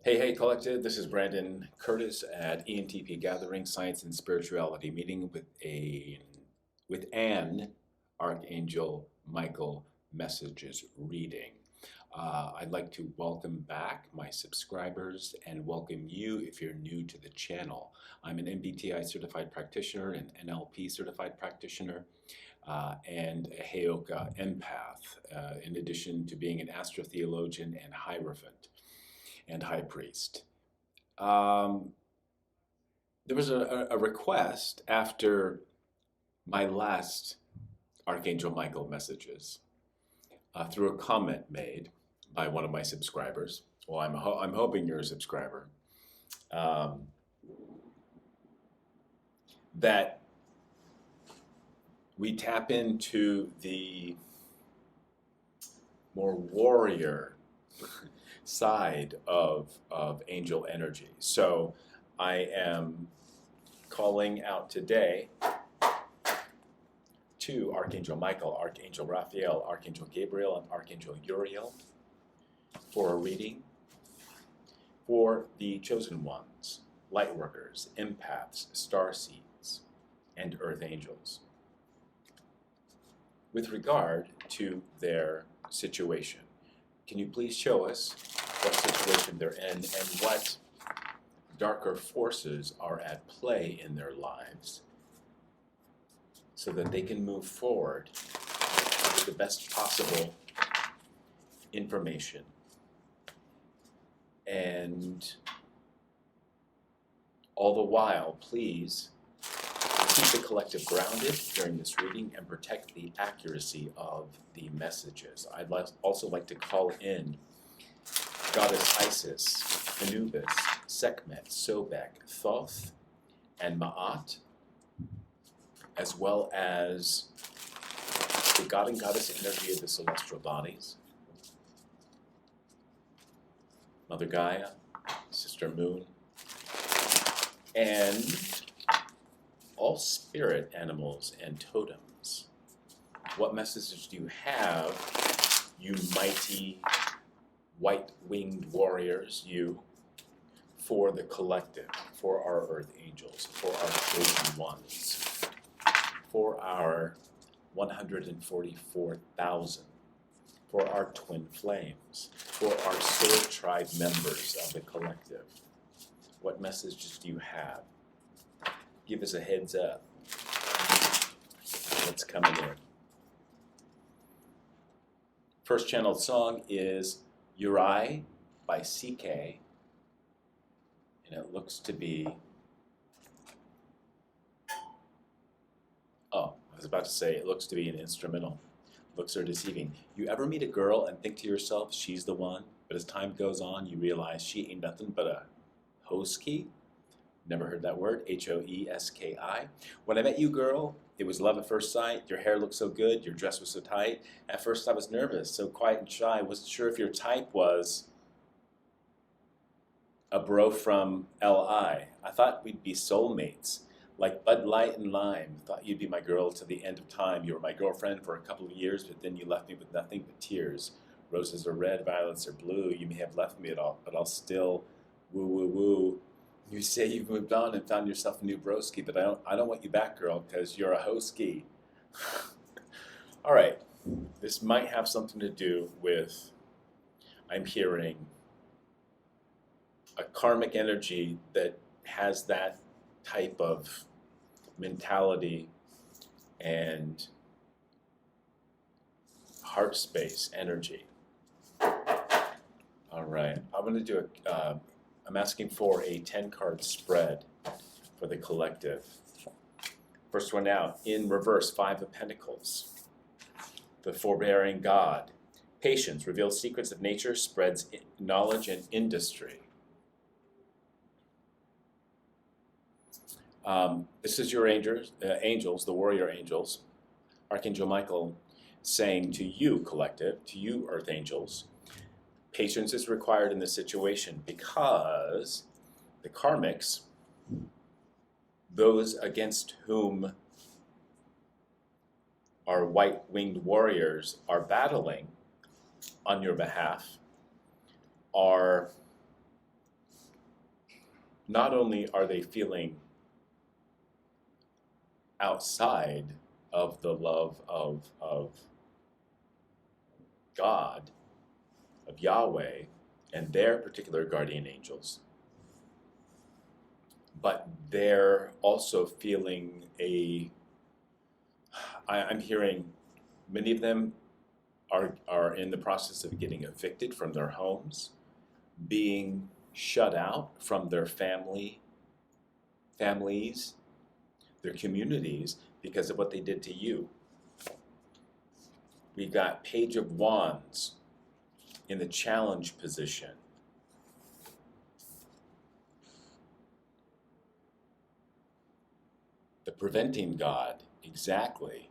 Hey, Collective, this is Brandon Curtis at Entpgathering Science and Spirituality meeting with an Archangel Michael messages reading. I'd like to welcome back my subscribers and welcome you if you're new to the channel. I'm an MBTI Certified Practitioner, an NLP Certified Practitioner, and a Heyoka Empath, in addition to being an Astrotheologian and Hieropohant and High Priest. There was a request after my last Archangel Michael messages through a comment made by one of my subscribers. Well, I'm hoping you're a subscriber. That we tap into the more warrior side of angel energy. So I am calling out today to Archangel Michael, Archangel Raphael, Archangel Gabriel, and Archangel Uriel for a reading for the chosen ones, Lightworkers, Empaths, Starseeds, and Earth Angels, with regard to their situation. Can you please show us what situation they're in and what darker forces are at play in their lives so that they can move forward with the best possible information and all the while, please keep the collective grounded during this reading and protect the accuracy of the messages. I'd also like to call in Goddess Isis, Anubis, Sekhmet, Sobek, Thoth, and Ma'at, as well as the God and Goddess energy of the celestial bodies, Mother Gaia, Sister Moon, and all spirit animals and totems. What messages do you have, you mighty white-winged warriors, you, for the collective, for our earth angels, for our chosen ones, for our 144,000, for our twin flames, for our soul tribe members of the collective? What messages do you have? Give us a heads up. What's coming in? First channeled song is yhwh by CK, and it looks to be, I was about to say it looks to be an instrumental. Looks are deceiving. You ever meet a girl and think to yourself, she's the one, but as time goes on, you realize she ain't nothing but a hoeski? Never heard that word, H-O-E-S-K-I. When I met you, girl, it was love at first sight. Your hair looked so good, your dress was so tight. At first I was nervous, so quiet and shy. Wasn't sure if your type was a bro from L.I. I thought we'd be soulmates, like Bud Light and Lime. Thought you'd be my girl to the end of time. You were my girlfriend for a couple of years, but then you left me with nothing but tears. Roses are red, violets are blue. You may have left me at all, but I'll still woo, woo, woo. You say you've moved on and found yourself a new broski, but I don't want you back, girl, because you're a hoeski. All right, this might have something to do with, I'm hearing, a karmic energy that has that type of mentality and heart space energy. All right, I'm going to do I'm asking for a 10-card spread for the collective. First one out, in reverse, 5 of Pentacles. The forbearing God. Patience reveals secrets of nature, spreads knowledge and industry. This is your angels, the warrior angels. Archangel Michael saying to you, collective, to you, earth angels, patience is required in this situation because the karmics, those against whom our white-winged warriors are battling on your behalf, are not only are they feeling outside of the love of God, of Yahweh, and their particular guardian angels, but they're also feeling I'm hearing many of them are in the process of getting evicted from their homes, being shut out from their families, their communities, because of what they did to you. We got Page of Wands in the challenge position. The preventing God, exactly.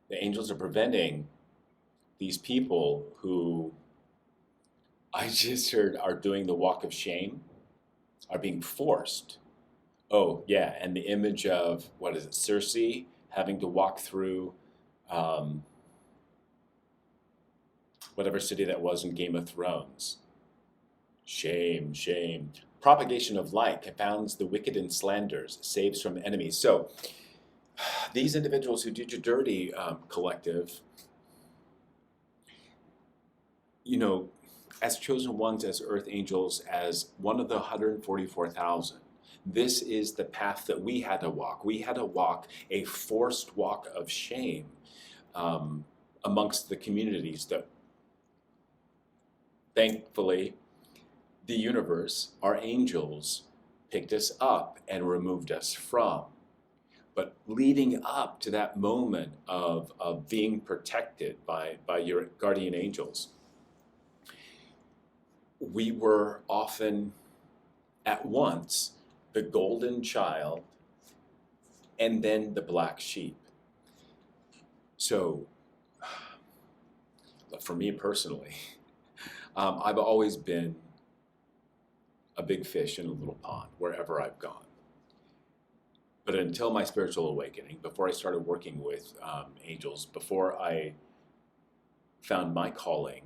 The angels are preventing these people who I just heard are doing the walk of shame, are being forced. Oh, yeah, and the image of, what is it, Circe having to walk through whatever city that was in Game of Thrones. Shame, shame. Propagation of light confounds the wicked and slanders, saves from enemies. So these individuals who did you dirty, collective, you know, as chosen ones, as earth angels, as one of the 144,000, this is the path that we had to walk. We had to walk a forced walk of shame amongst the communities that, thankfully, the universe, our angels, picked us up and removed us from. But leading up to that moment of being protected by your guardian angels, we were often at once the golden child and then the black sheep. So for me personally, I've always been a big fish in a little pond wherever I've gone. But until my spiritual awakening, before I started working with angels, before I found my calling,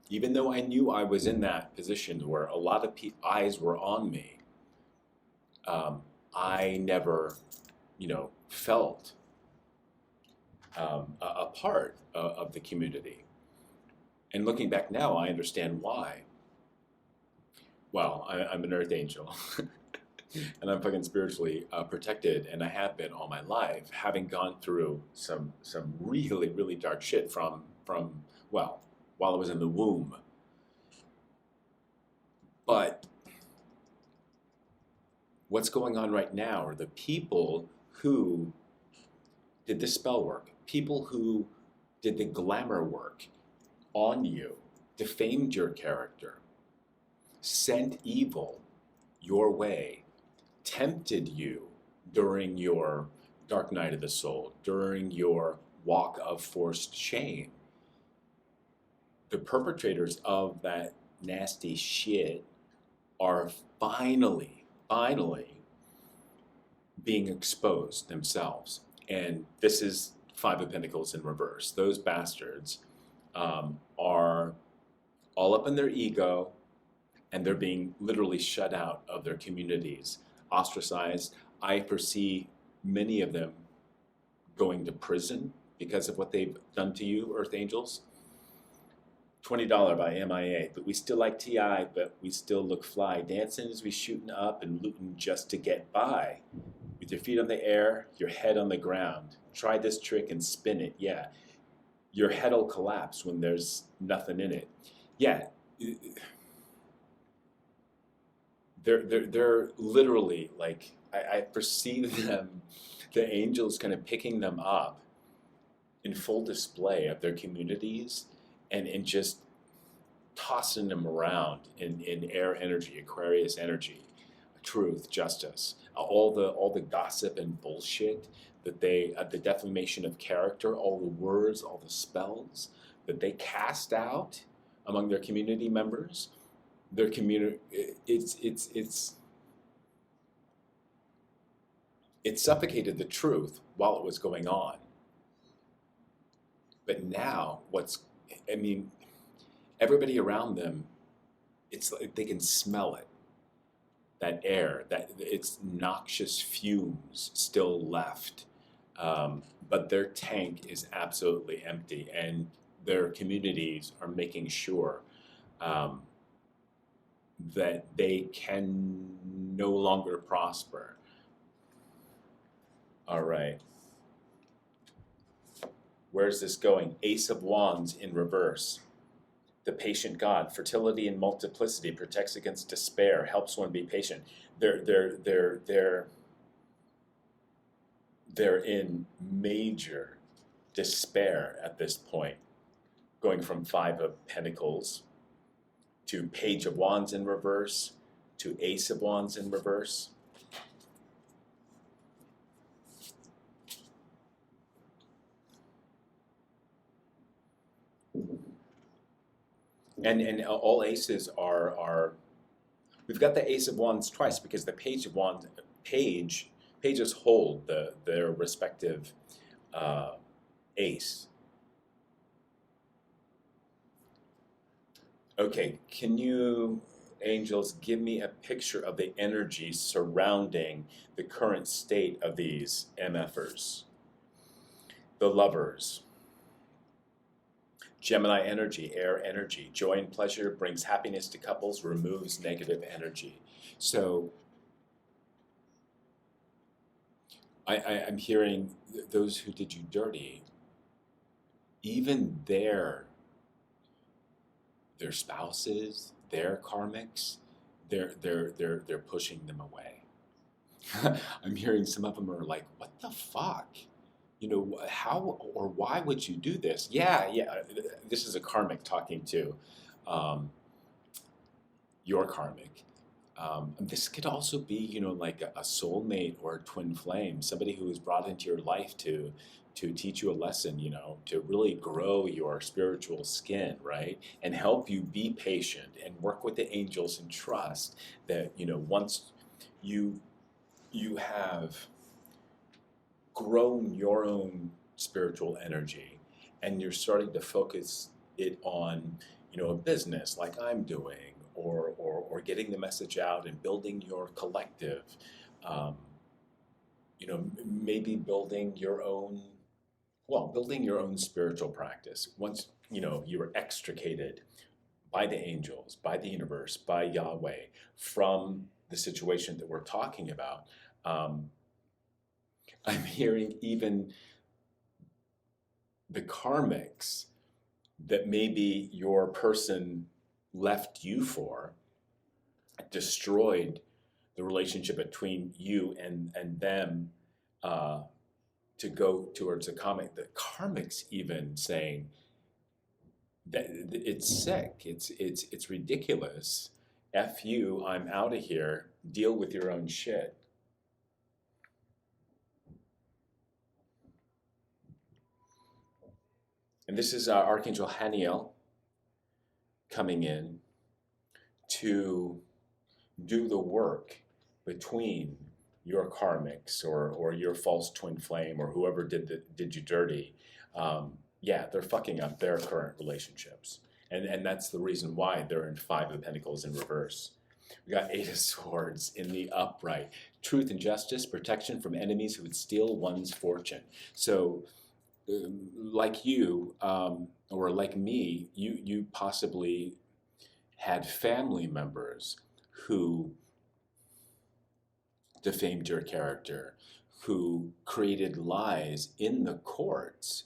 even though I knew I was in that position where a lot of eyes were on me, I never, felt a part of the community. And looking back now, I understand why. Well, I'm an earth angel. And I'm fucking spiritually protected, and I have been all my life, having gone through some really, really dark shit from while I was in the womb. But what's going on right now are the people who did the spell work, people who did the glamour work on you, defamed your character, sent evil your way, tempted you during your dark night of the soul, during your walk of forced shame. The perpetrators of that nasty shit are finally being exposed themselves. And this is Five of Pentacles in reverse. Those bastards are all up in their ego, and they're being literally shut out of their communities, ostracized. I foresee many of them going to prison because of what they've done to you, Earth Angels. $20 by MIA, but we still like TI, but we still look fly. Dancing as we shooting up and looting just to get by. With your feet on the air, your head on the ground. Try this trick and spin it, yeah. Your head will collapse when there's nothing in it. Yeah. They're literally like, I perceive them, the angels kind of picking them up in full display of their communities and just tossing them around in air energy, Aquarius energy, truth, justice, all the gossip and bullshit that the defamation of character, all the words, all the spells that they cast out among their community members. Their community, it suffocated the truth while it was going on. But now everybody around them it's like they can smell it, that air, that it's noxious fumes still left. But their tank is absolutely empty, and their communities are making sure um, that they can no longer prosper. All right. Where's this going? Ace of Wands in reverse. The patient God, fertility and multiplicity, protects against despair, helps one be patient. They're in major despair at this point, going from Five of Pentacles to Page of Wands in reverse to Ace of Wands in reverse. And all aces are we've got the Ace of Wands twice because the Page of Wands pages hold their respective ace. Okay, can you, angels, give me a picture of the energy surrounding the current state of these MFers? The Lovers. Gemini energy, air energy. Joy and pleasure brings happiness to couples, removes negative energy. So I'm hearing those who did you dirty, even their spouses, their karmics, they're pushing them away. I'm hearing some of them are like, what the fuck? You know, how or why would you do this? Yeah, this is a karmic talking to your karmic. This could also be, you know, like a soulmate or a twin flame, somebody who is brought into your life to teach you a lesson, you know, to really grow your spiritual skin, right? And help you be patient and work with the angels and trust that, you know, once you have grown your own spiritual energy and you're starting to focus it on, you know, a business like I'm doing, or getting the message out and building your collective, you know, maybe building your own spiritual practice. Once, you know, you were extricated by the angels, by the universe, by Yahweh from the situation that we're talking about, I'm hearing even the karmics that maybe your person left you for, destroyed the relationship between you and them, to go towards the karmics even saying that it's sick, it's ridiculous, F you, I'm out of here, deal with your own shit. And this is Archangel Haniel coming in to do the work between your karmics or your false twin flame or whoever did you dirty. They're fucking up their current relationships. And that's the reason why they're in Five of Pentacles in reverse. We got Eight of Swords in the upright. Truth and justice, protection from enemies who would steal one's fortune. So like you, or like me, you possibly had family members who defamed your character, who created lies in the courts,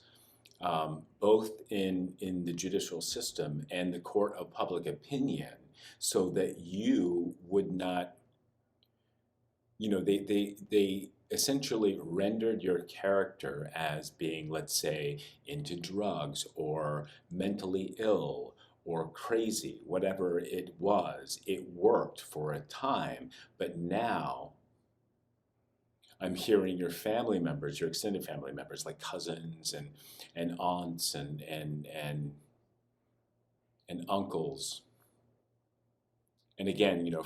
both in the judicial system and the court of public opinion, so that you would not, you know, they essentially rendered your character as being, let's say, into drugs or mentally ill or crazy, whatever it was. It worked for a time, but now I'm hearing your family members, your extended family members, like cousins and aunts and uncles, and again, you know,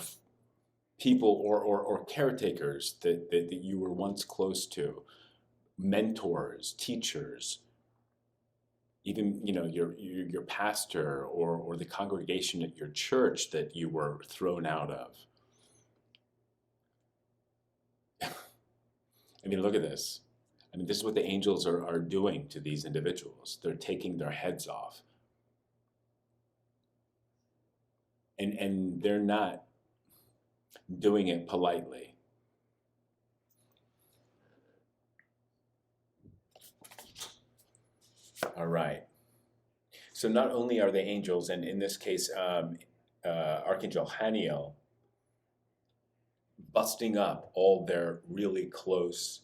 people or caretakers that you were once close to, mentors, teachers, even your pastor or the congregation at your church that you were thrown out of. I mean, look at this. I mean, this is what the angels are doing to these individuals. They're taking their heads off. And they're not doing it politely. All right. So not only are they angels, and in this case, Archangel Haniel, busting up all their really close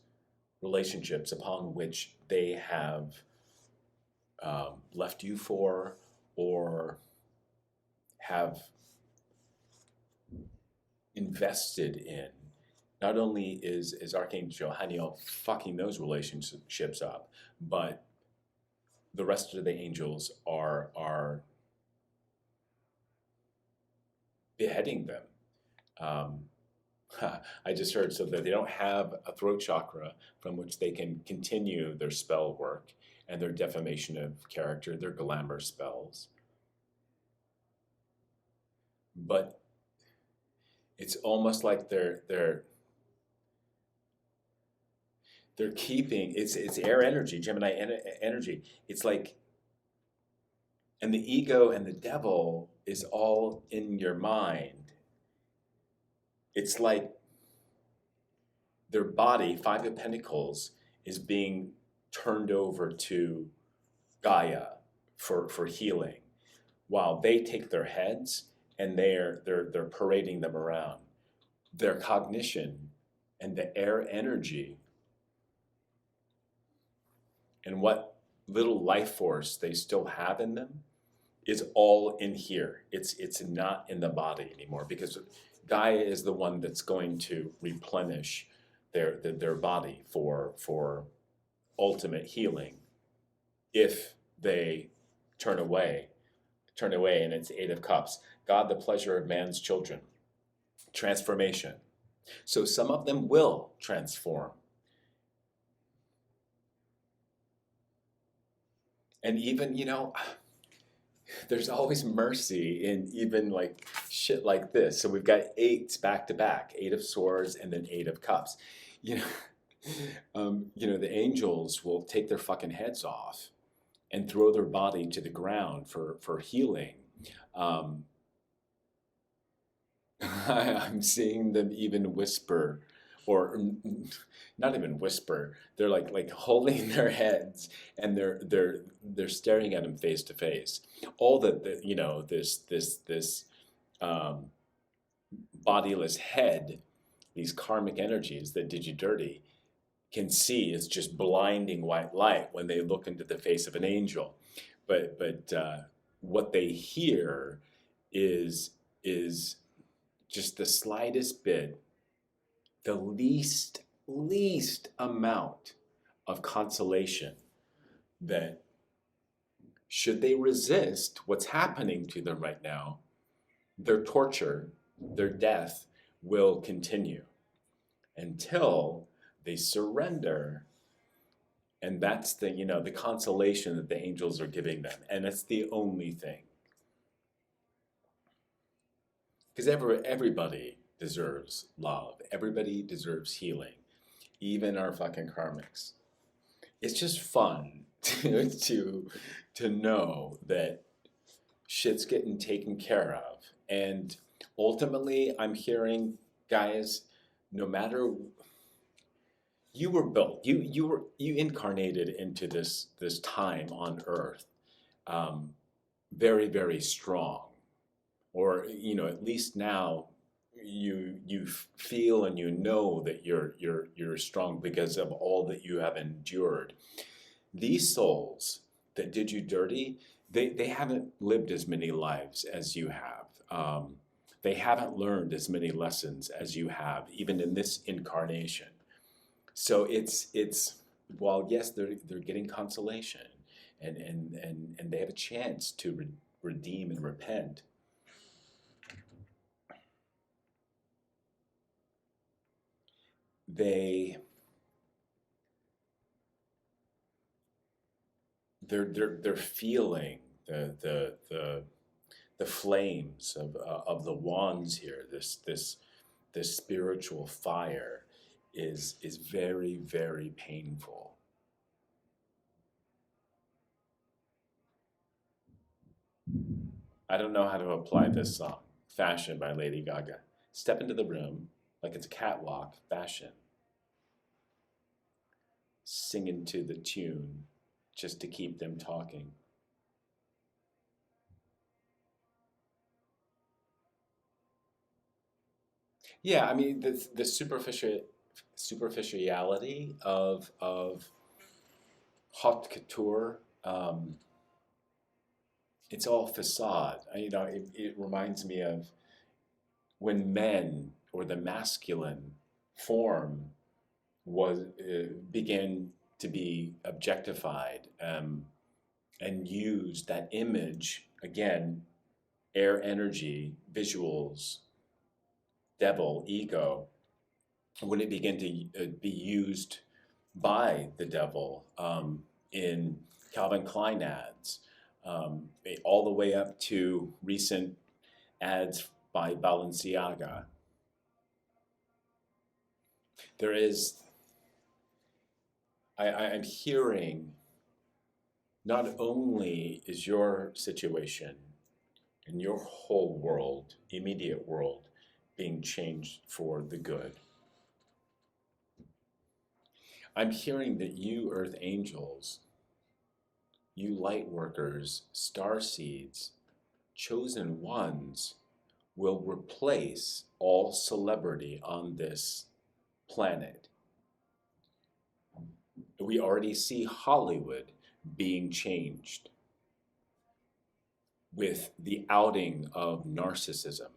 relationships upon which they have left you for, or have invested in. Not only is Archangel Haniel fucking those relationships up, but the rest of the angels are beheading them. I just heard, so that they don't have a throat chakra from which they can continue their spell work and their defamation of character, their glamour spells. But it's almost like they're keeping, it's air energy, Gemini energy. It's like, and the ego and the devil is all in your mind. It's like their body, Five of Pentacles, is being turned over to Gaia for healing, while they take their heads and they're parading them around. Their cognition and the air energy and what little life force they still have in them is all in here. It's not in the body anymore, because Gaia is the one that's going to replenish their body for ultimate healing if they turn away, and it's Eight of Cups. God, the pleasure of man's children. Transformation. So some of them will transform. And even, there's always mercy in even like shit like this. So we've got eights back to back, Eight of Swords and then Eight of Cups. The angels will take their fucking heads off and throw their body to the ground for healing. I'm seeing them even whisper, or not even whisper. They're like holding their heads, and they're staring at him face to face. All that this bodiless head, these karmic energies that did you dirty, can see is just blinding white light when they look into the face of an angel. But what they hear is just the slightest bit, the least amount of consolation that, should they resist what's happening to them right now, their torture, their death will continue until they surrender. And that's the consolation that the angels are giving them. And it's the only thing. Because everybody deserves love. Everybody deserves healing. Even our fucking karmics. It's just fun to know that shit's getting taken care of. And ultimately, I'm hearing, guys, no matter, you were built, you incarnated into this time on Earth, very, very strong. Or at least now you feel and that you're strong because of all that you have endured. These souls that did you dirty, they haven't lived as many lives as you have. They haven't learned as many lessons as you have, even in this incarnation. So it's while yes, they're getting consolation and they have a chance to redeem and repent. they're feeling the flames of the wands here. This spiritual fire is very, very painful. I don't know how to apply this song. Fashion by Lady Gaga. Step into the room like it's a catwalk. Fashion. Singing to the tune just to keep them talking. Yeah, I mean the superficiality of haute couture. It's all facade. It reminds me of when men or the masculine form was began to be objectified and used, that image again, air energy, visuals, devil, ego, when it began to be used by the devil in Calvin Klein ads, all the way up to recent ads by Balenciaga. There is, I'm hearing, not only is your situation and your whole world, immediate world, being changed for the good. I'm hearing that you earth angels, you light workers, starseeds, chosen ones will replace all celebrity on this planet. We already see Hollywood being changed with the outing of narcissism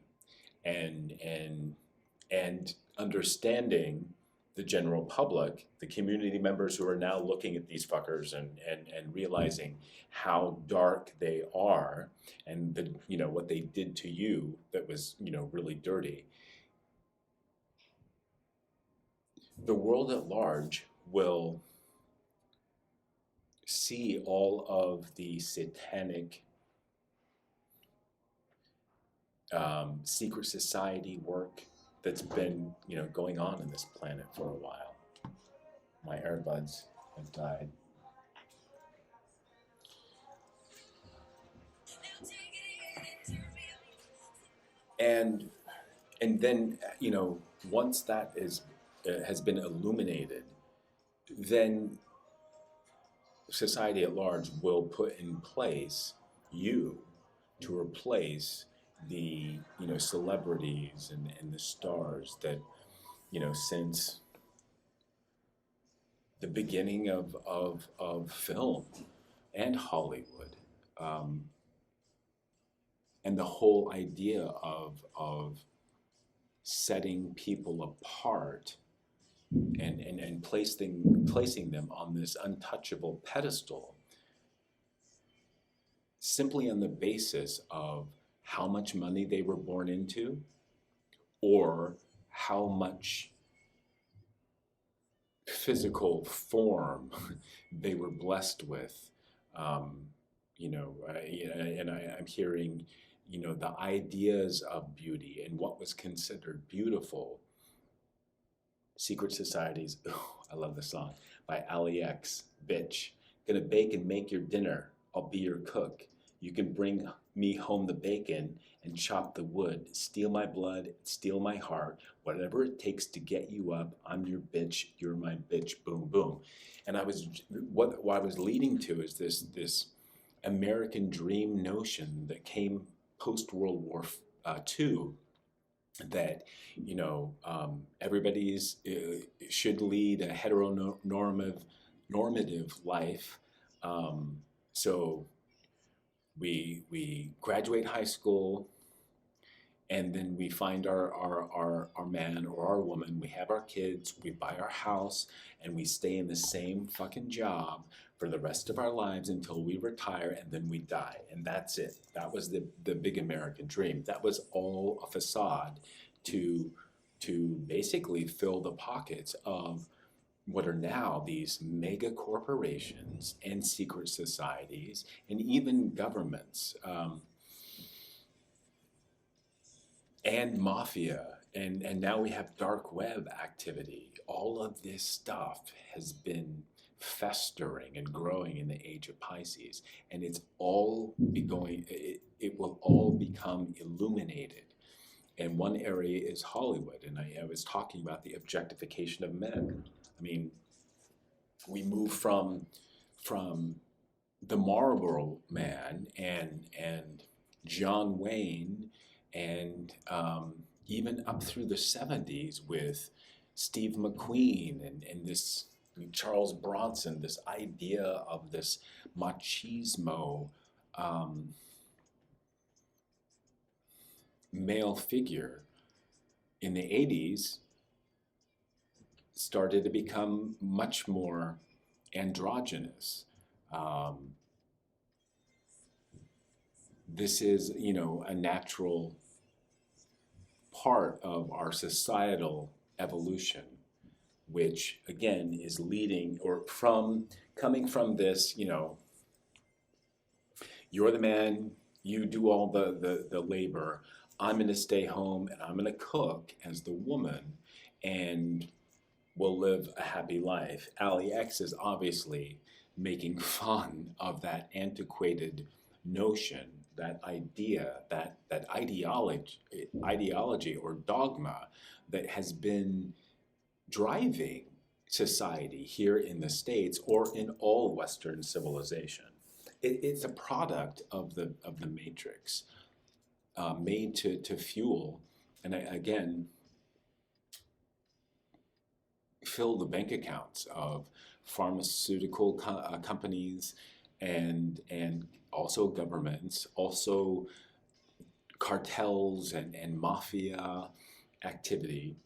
and understanding the general public, the community members who are now looking at these fuckers and realizing how dark they are and what they did to you that was really dirty. The world at large will see all of the satanic secret society work that's been going on in this planet for a while. My earbuds have died. And then once that has been illuminated, then society at large will put in place you to replace the celebrities and the stars that since the beginning of film and Hollywood, and the whole idea of setting people apart and placing them on this untouchable pedestal simply on the basis of how much money they were born into or how much physical form they were blessed with. I'm hearing, the ideas of beauty and what was considered beautiful. Secret Societies, I love the song, by Ali X, bitch. Gonna bake and make your dinner, I'll be your cook. You can bring me home the bacon and chop the wood, steal my blood, steal my heart, whatever it takes to get you up, I'm your bitch, you're my bitch, boom, boom. And what I was leading to is this American dream notion that came post-World War II, that everybody's should lead a heteronormative life. So we graduate high school, and then we find our man or our woman, we have our kids, we buy our house, and we stay in the same fucking job for the rest of our lives until we retire, and then we die. And that's it. That was the big American dream. That was all a facade to basically fill the pockets of what are now these mega corporations and secret societies and even governments, and mafia, and now we have dark web activity. All of this stuff has been festering and growing in the age of Pisces, and it will all become illuminated. And one area is Hollywood, and I was talking about the objectification of men. I mean, we move from the Marlboro Man and John Wayne, and even up through the 70s with Steve McQueen and this Charles Bronson, this idea of this machismo male figure in the 80s started to become much more androgynous. This is, a natural part of our societal evolution, which again is leading coming from this, you're the man, you do all the labor, I'm going to stay home and I'm going to cook as the woman, and we'll live a happy life. Ali X is obviously making fun of that antiquated notion, that idea, that ideology or dogma that has been driving society here in the States or in all Western civilization. It's a product of the matrix, made to fuel, and again, fill the bank accounts of pharmaceutical companies and also governments, also cartels and mafia activity,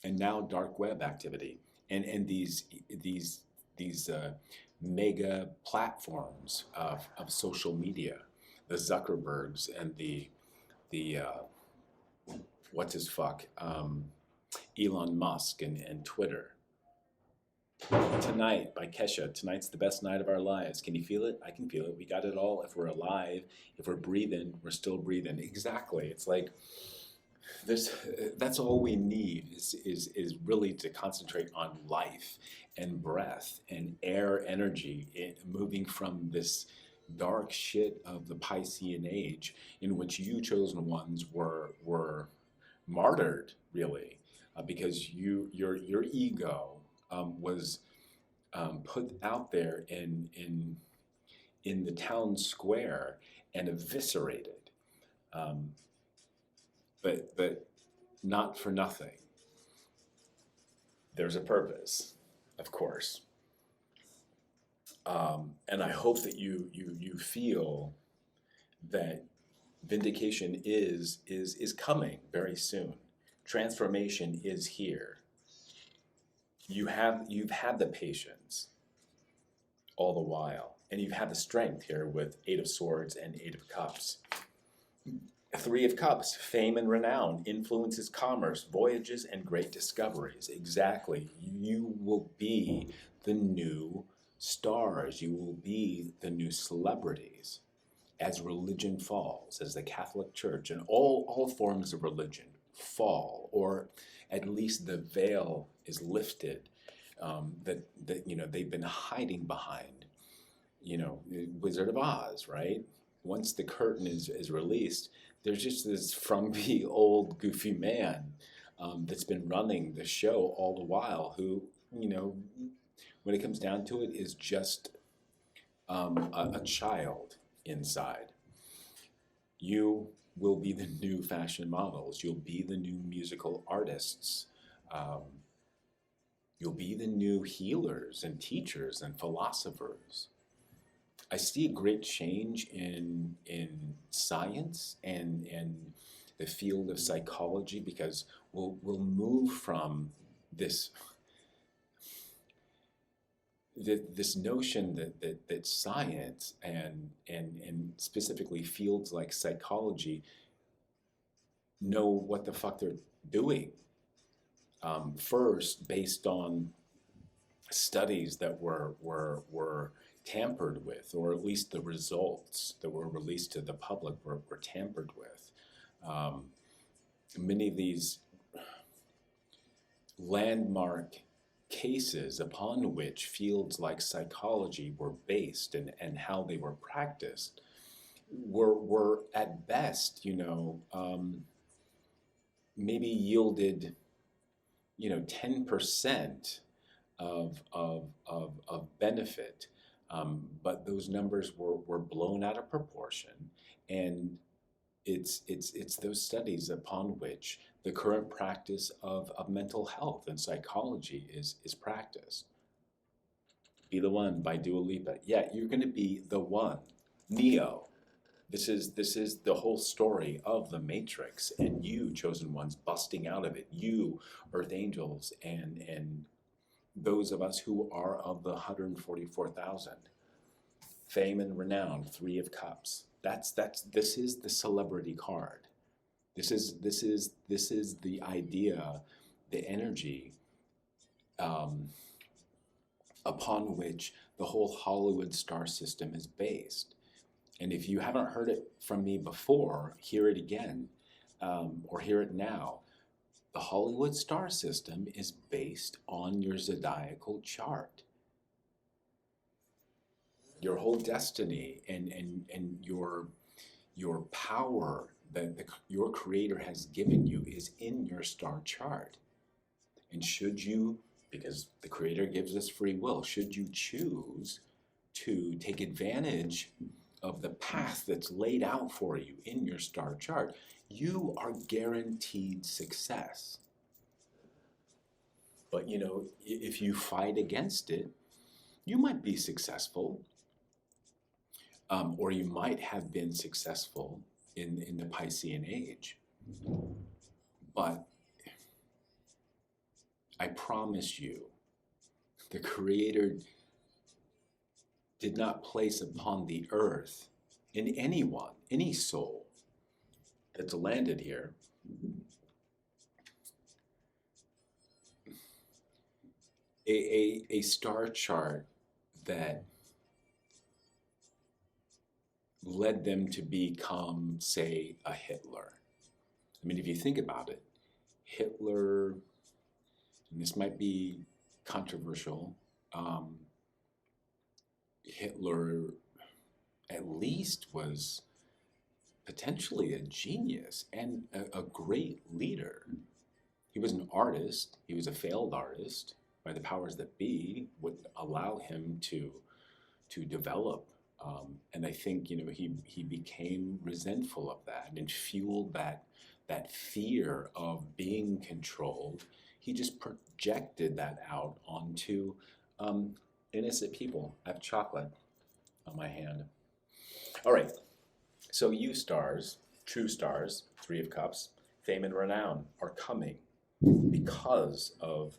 and now dark web activity, and these mega platforms of social media, the Zuckerbergs and the what's his fuck, Elon Musk and Twitter. Tonight by Kesha. Tonight's the best night of our lives. Can you feel it? I can feel it. We got it all. If we're alive, if we're breathing, we're still breathing. Exactly. It's like that's all we need is really to concentrate on life and breath and air energy, moving from this dark shit of the Piscean age in which you chosen ones were martyred, really, because your ego was put out there in the town square and eviscerated, but not for nothing. There's a purpose, of course, and I hope that you feel that vindication is coming very soon. Transformation is here. You've had the patience all the while, and you've had the strength here with 8 of Swords and 8 of Cups. 3 of Cups, fame and renown, influences, commerce, voyages, and great discoveries. Exactly. You will be the new stars. You will be the new celebrities as religion falls, as the Catholic Church and all forms of religion fall, or at least the veil is lifted, that they've been hiding behind. Wizard of Oz, right? Once the curtain is released, there's just this frumpy old goofy man that's been running the show all the while, who, when it comes down to it, is just a child inside. You will be the new fashion models. You'll be the new musical artists. You'll be the new healers and teachers and philosophers. I see a great change in science and the field of psychology, because we'll move from this notion that science and specifically fields like psychology know what the fuck they're doing. First, based on studies that were tampered with, or at least the results that were released to the public were tampered with. Many of these landmark cases upon which fields like psychology were based and how they were practiced were at best, maybe yielded, 10% of benefit, but those numbers were blown out of proportion, and it's those studies upon which the current practice of mental health and psychology is practiced. Be the One by Dua Lipa. Yeah, you're going to be the one. Neo. This is the whole story of the Matrix, and you, chosen ones, busting out of it. You, Earth Angels, and those of us who are of the 144,000. Fame and renown, Three of Cups. This is the celebrity card. This is the idea, the energy upon which the whole Hollywood star system is based. And if you haven't heard it from me before, hear it again, or hear it now. The Hollywood star system is based on your zodiacal chart. Your whole destiny and your power that your Creator has given you is in your star chart. And should you, because the Creator gives us free will, should you choose to take advantage of the path that's laid out for you in your star chart, you are guaranteed success. But if you fight against it, you might be successful, or you might have been successful in the Piscean age. But I promise you, the Creator did not place upon the earth, in anyone, any soul that's landed here, a star chart that led them to become, say, a Hitler. I mean, if you think about it, Hitler, and this might be controversial, Hitler at least was potentially a genius and a great leader. He was an artist. He was a failed artist by the powers that be, would allow him to develop. And I think, he became resentful of that and fueled that fear of being controlled. He just projected that out onto innocent people. I have chocolate on my hand. All right. So you stars, true stars, Three of Cups, fame and renown are coming because of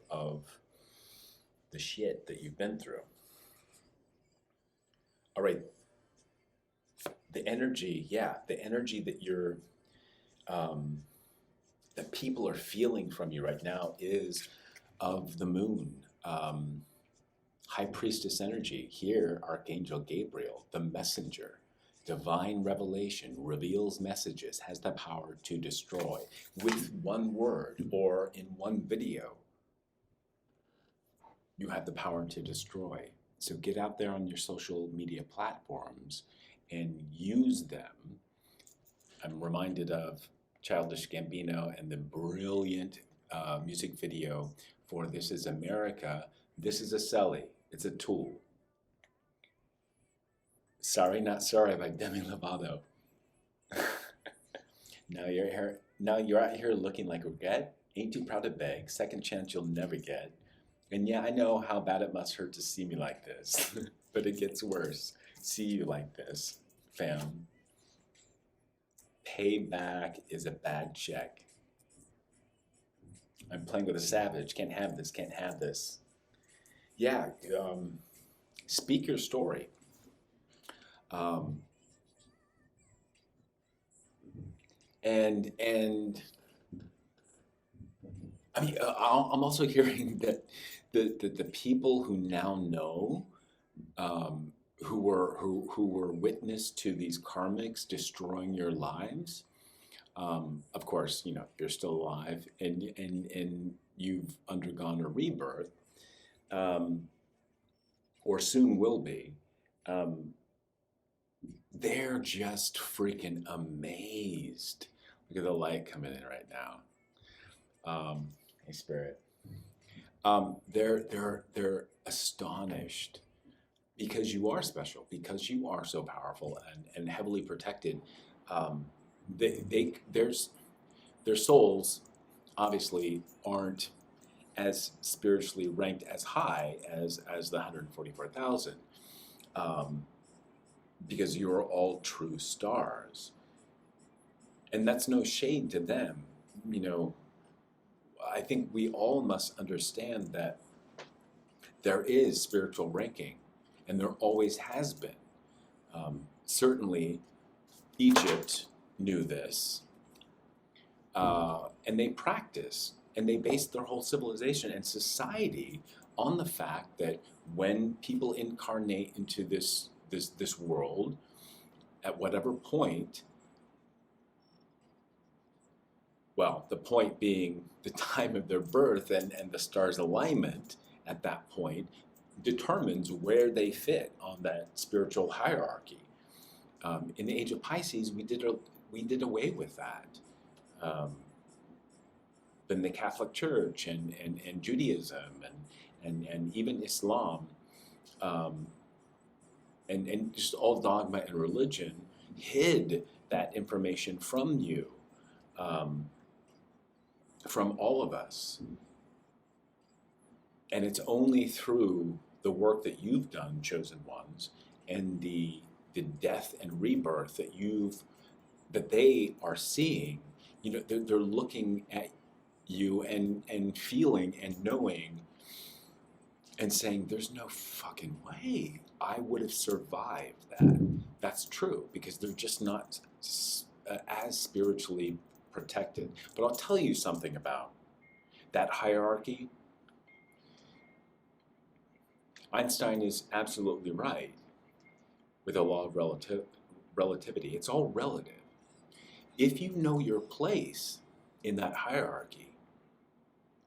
the shit that you've been through. All right. The energy that you're, that people are feeling from you right now is of the moon. High Priestess energy. Here, Archangel Gabriel, the messenger. Divine revelation, reveals messages, has the power to destroy with one word or in one video. You have the power to destroy. So get out there on your social media platforms and use them. I'm reminded of Childish Gambino and the brilliant music video for This Is America. This is a celly. It's a tool. Sorry, Not Sorry by Demi Lovato. Now you're out here looking like regret. Ain't too proud to beg. Second chance you'll never get. And yeah, I know how bad it must hurt to see me like this. But it gets worse. See you like this, fam. Payback is a bad check. I'm playing with a savage. Can't have this, can't have this. Yeah, speak your story. And I mean, I'm also hearing that the people who now know, who were witness to these karmics destroying your lives. Of course, you're still alive and you've undergone a rebirth, or soon will be. They're just freaking amazed. Look at the light coming in right now. Hey, Spirit. They're astonished because you are special, because you are so powerful and heavily protected. Their souls obviously aren't as spiritually ranked as high as the 144,000, because you're all true stars, and that's no shade to them. I think we all must understand that there is spiritual ranking, and there always has been. Certainly, Egypt knew this, and they practiced, and they based their whole civilization and society on the fact that when people incarnate into this world, at whatever point, well, the point being the time of their birth and the star's alignment at that point, determines where they fit on that spiritual hierarchy. In the age of Pisces, we did away with that. But in the Catholic Church and Judaism and even Islam, and just all dogma and religion hid that information from you, from all of us. And it's only through the work that you've done, chosen ones, and the death and rebirth that they are seeing. They're looking at you and feeling and knowing and saying, there's no fucking way I would have survived that. That's true, because they're just not as spiritually protected. But I'll tell you something about that hierarchy. Einstein is absolutely right with the law of relativity. It's all relative. If you know your place in that hierarchy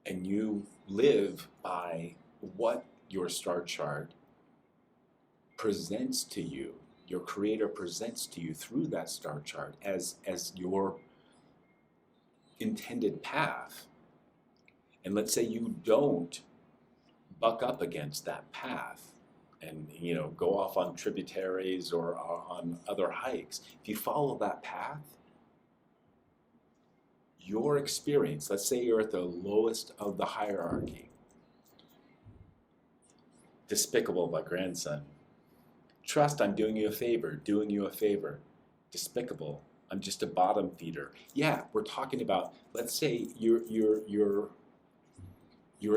and you live by what your star chart presents to you, your creator presents to you through that star chart as your intended path, and let's say you don't buck up against that path and go off on tributaries or on other hikes, if you follow that path, your experience, let's say you're at the lowest of the hierarchy, despicable, my grandson. Trust, I'm doing you a favor, Despicable, I'm just a bottom feeder. Yeah, we're talking about, let's say you're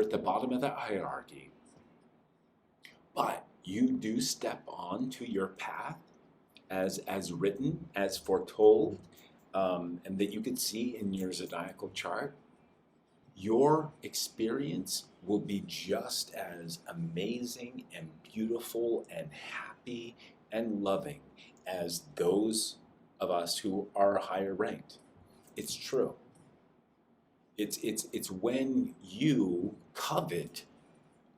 at the bottom of that hierarchy, but you do step on to your path as written, as foretold, and that you could see in your zodiacal chart. Your experience will be just as amazing and beautiful and happy and loving as those of us who are higher ranked. It's true. It's when you covet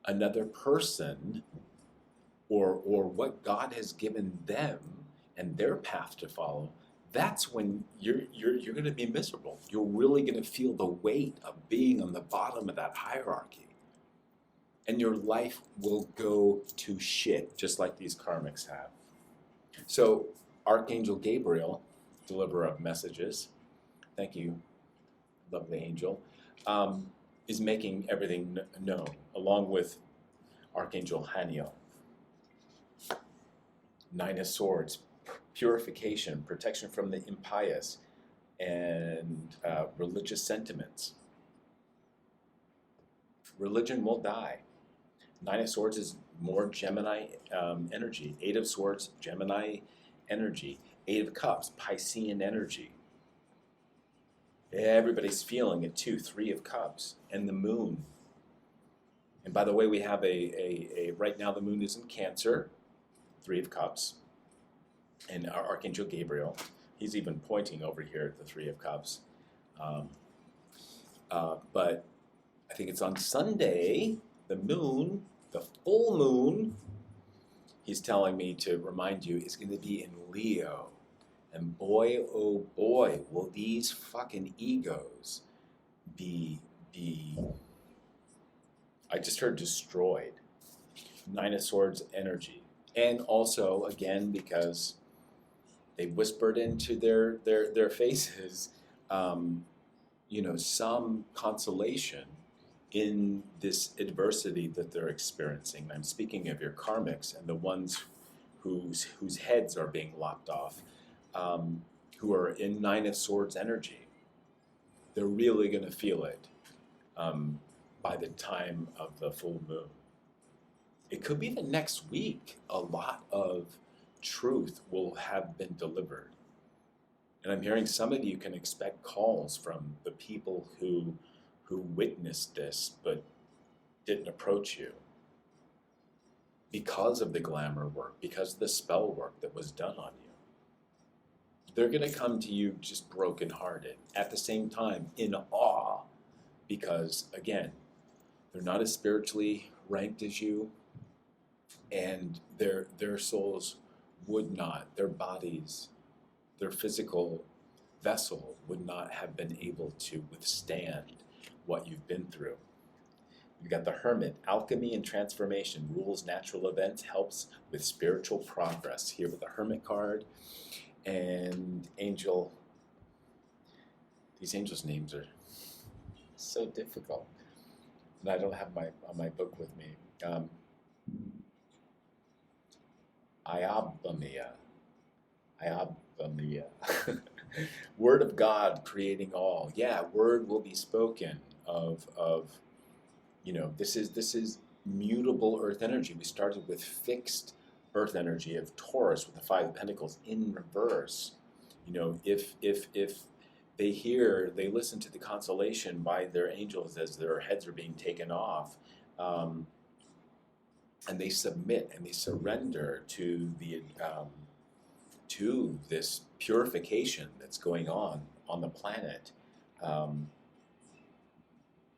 another person or what God has given them and their path to follow, that's when you're going to be miserable. You're really going to feel the weight of being on the bottom of that hierarchy. And your life will go to shit, just like these karmics have. So Archangel Gabriel, deliverer of messages, thank you, lovely angel, is making everything known, along with Archangel Haniel. Nine of Swords, purification, protection from the impious, and religious sentiments. Religion will die. Nine of Swords is more Gemini energy. Eight of Swords, Gemini energy. Eight of Cups, Piscean energy. Everybody's feeling it too. 3 of Cups and the moon. And by the way, we have right now the moon is in Cancer, 3 of Cups. And our Archangel Gabriel, he's even pointing over here at the 3 of Cups. But I think it's on Sunday, the moon, the full moon, he's telling me to remind you, is going to be in Leo. And boy, oh boy, will these fucking egos be I just heard destroyed. 9 of Swords energy. And also, again, because they whispered into their faces, some consolation in this adversity that they're experiencing. I'm speaking of your karmics and the ones whose heads are being lopped off, who are in 9 of Swords energy. They're really going to feel it by the time of the full moon. It could be the next week. A lot of truth will have been delivered. And I'm hearing some of you can expect calls from the people who witnessed this but didn't approach you because of the glamour work, because of the spell work that was done on you. They're going to come to you just brokenhearted, at the same time in awe, because again, they're not as spiritually ranked as you, and their souls would not, their bodies, their physical vessel would not have been able to withstand what you've been through. You've got the Hermit, alchemy and transformation, rules natural events, helps with spiritual progress. Here with the Hermit card and Angel. These angels' names are so difficult. And I don't have my book with me. Iabamia. Word of God creating all. Yeah, word will be spoken of this is mutable earth energy. We started with fixed earth energy of Taurus with the 5 of Pentacles in reverse. If they listen to the consolation by their angels as their heads are being taken off, and they submit and they surrender to this purification that's going on the planet,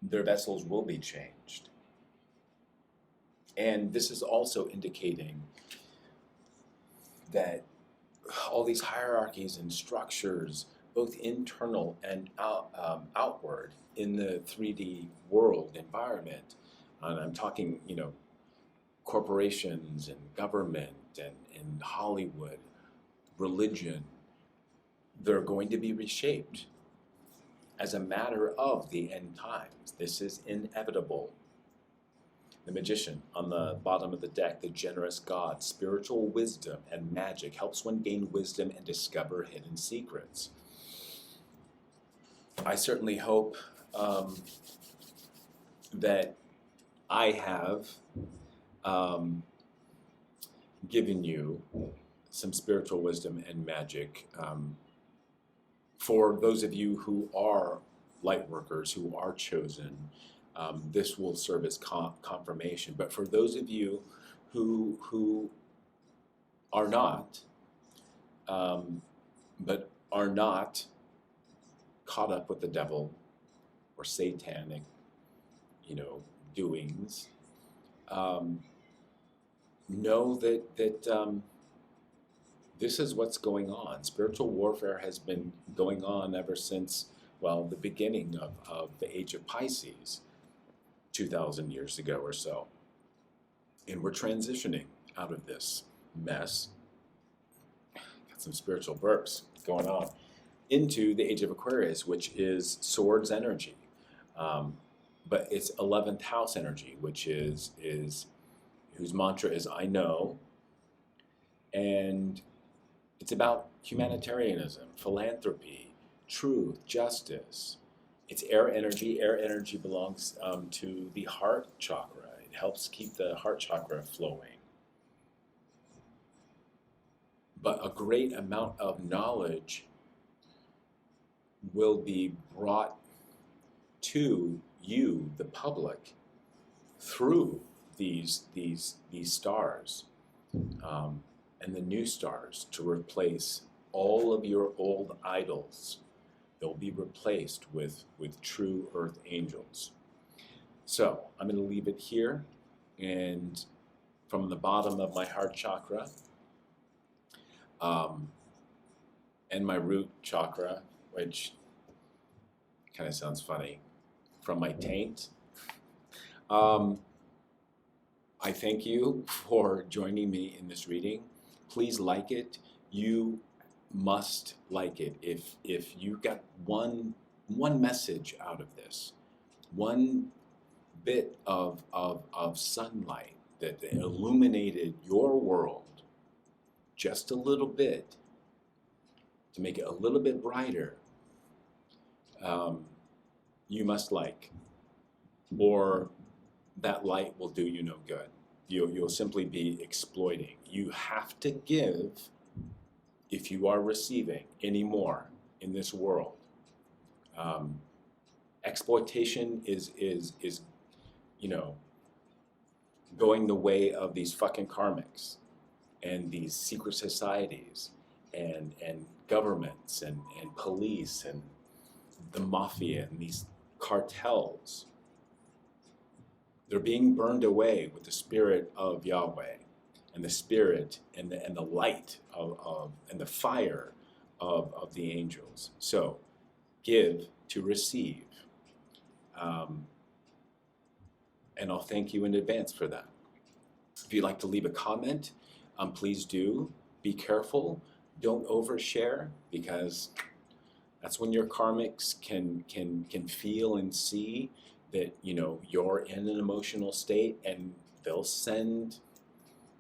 their vessels will be changed. And this is also indicating that all these hierarchies and structures, both internal and outward in the 3D world environment, and I'm talking, corporations and government and Hollywood, religion, they're going to be reshaped as a matter of the end times. This is inevitable. The Magician on the bottom of the deck, the generous God, spiritual wisdom and magic, helps one gain wisdom and discover hidden secrets. I certainly hope that I have given you some spiritual wisdom and magic. For those of you who are light workers, who are chosen, this will serve as confirmation. But for those of you who are not, but are not caught up with the devil or satanic, doings, know that this is what's going on. Spiritual warfare has been going on ever since, the beginning of the age of Pisces, 2,000 years ago or so. And we're transitioning out of this mess. Got some spiritual burps going on. Into the age of Aquarius, which is swords energy. But it's 11th house energy, which is whose mantra is I know. And it's about humanitarianism, philanthropy, truth, justice. It's air energy. Air energy belongs to the heart chakra. It helps keep the heart chakra flowing. But a great amount of knowledge will be brought to you, the public, through these stars and the new stars to replace all of your old idols. They'll be replaced with true earth angels. So I'm going to leave it here, and from the bottom of my heart chakra and my root chakra, which kind of sounds funny, from my taint, I thank you for joining me in this reading. Please like it. You must like it. If you got one message out of this, one bit of sunlight that illuminated your world just a little bit, to make it a little bit brighter, you must like, or that light will do you no good. You'll simply be exploiting. You have to give if you are receiving any more in this world. Exploitation is going the way of these fucking karmics and these secret societies and governments and police and the mafia and these cartels. They're being burned away with the spirit of Yahweh and the spirit and the light of and the fire of the angels. So give to receive. And I'll thank you in advance for that. If you'd like to leave a comment, please do. Be careful. Don't overshare, because that's when your karmics can feel and see that you're in an emotional state, and they'll send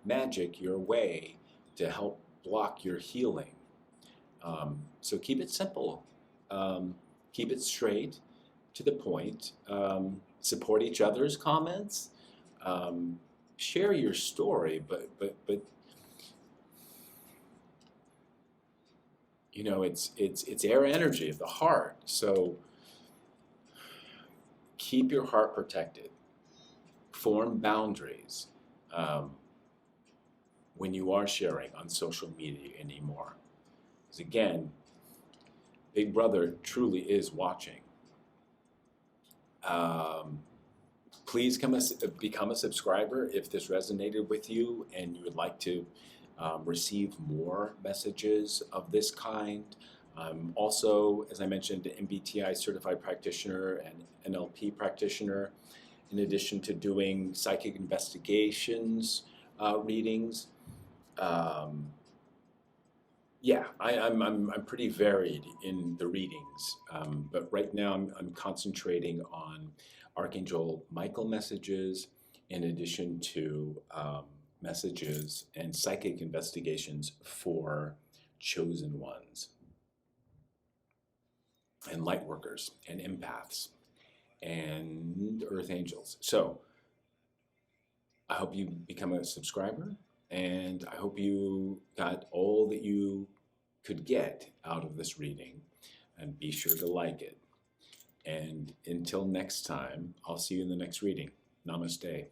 magic your way to help block your healing. So keep it simple. Keep it straight, to the point. Support each other's comments. Share your story, but it's air energy of the heart. So keep your heart protected. Form boundaries when you are sharing on social media anymore. Because again, Big Brother truly is watching. Please become a subscriber if this resonated with you and you would like to receive more messages of this kind. Also, as I mentioned, an MBTI Certified Practitioner and NLP Practitioner, in addition to doing Psychic Investigations readings. I'm pretty varied in the readings, but right now I'm concentrating on Archangel Michael messages, in addition to messages and psychic investigations for chosen ones and Lightworkers and Empaths and Earth Angels. So I hope you become a subscriber, and I hope you got all that you could get out of this reading, and be sure to like it. And until next time, I'll see you in the next reading. Namaste.